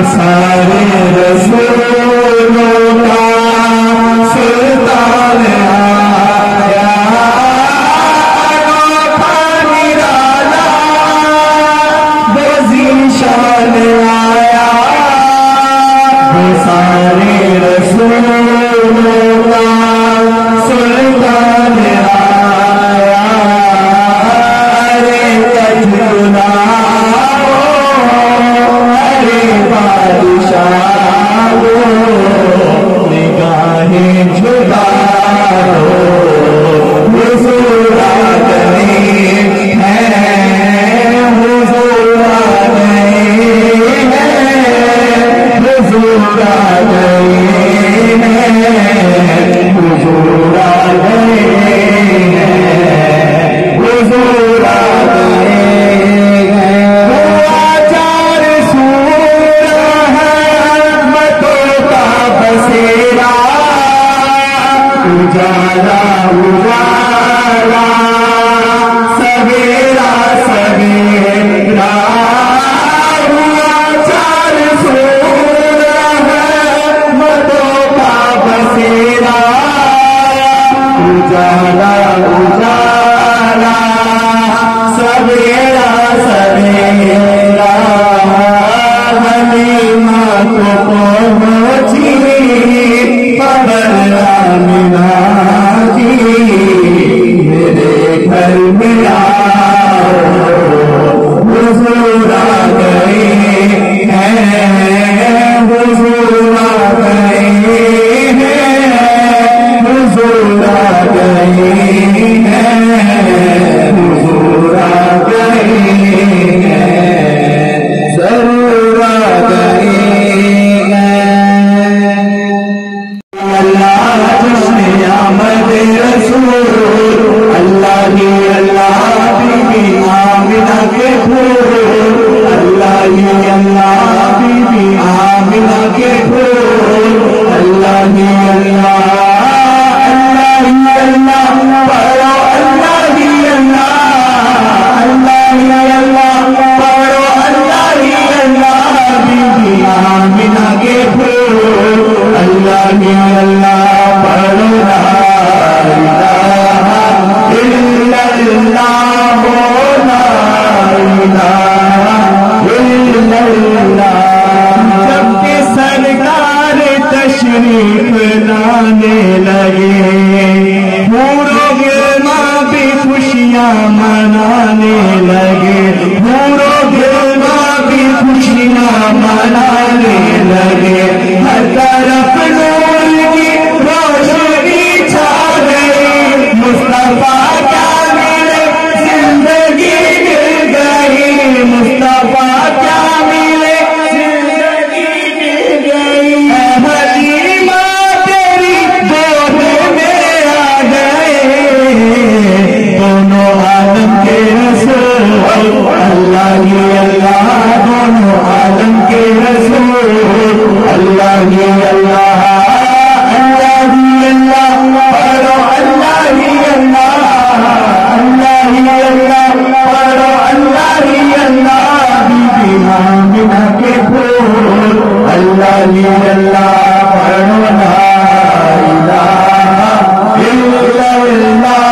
सारे रसूलों का सुल्तान आया, अनोखा निराला वो ज़ीशान आया, वो सारे रसूलों का सुल्तान आया। अरे कजुना निगाहें झुकाओ, हुजूर आ गए हैं, हुजूर आ गए हैं, हुजूर आ गए हैं, हुजूर आ गए हैं, हुजूर आ गए हैं। उजाला उजाला सवेरा सवेरा हुआ चार सूर रहमतों का बसेरा। उजाला उजाला सवेरा सवेरा हलीमा को पहुंची खबर आमिना जी, मेरे घर में आओ, हुजूर आ गए हैं, हुजूर आ गए हैं, हुजूर आ गए हैं, हुजूर आ गए हैं, जरूर आ गए हैं। आमद रसूल अल्लाह ही अल्लाह बीबी आमिना के फूल, अल्लाह ही अल्लाह बीबी आमिना के फूल, अल्लाह ही अल्लाह, अल्लाह ही अल्लाह पढ़ो, अल्लाह ही अल्लाह, अल्लाह ही अल्लाह पढ़ो, अल्लाह ही अल्लाह बीबी आमिना के फूल, अल्लाह ही अल्लाह पढ़ो, ला इलाहा इल्लल्लाह, ला इलाहा इल्लल्लाह। जब के सरकार तशरीफ लाने लगे, पूरो गिरमा भी खुशियां मनाने लगे, पूरो गिरमा भी खुशियां मनाने लगे। हर तरफ नूर की रोशनी छा गई, मुस्तफा क्या मिले जिंदगी मिल गई, मुस्तफा क्या मिले जिंदगी मिल गई। हलीमा तेरी गोद में आ गए, दोनों आलम के रसूल, अल्लाह ही अल्लाह, दोनों आलम के रसूल, अल्लाह ही अल्लाह, अल्लाह ही अल्लाह पढ़ो, अल्लाह ही अल्लाह, अल्लाह ही अल्लाह पढ़ो, अल्लाह ही अल्लाह बीबी आमिना के फूल, अल्लाह ही अल्लाह पढ़ो, ला इलाहा इल्लल्लाह।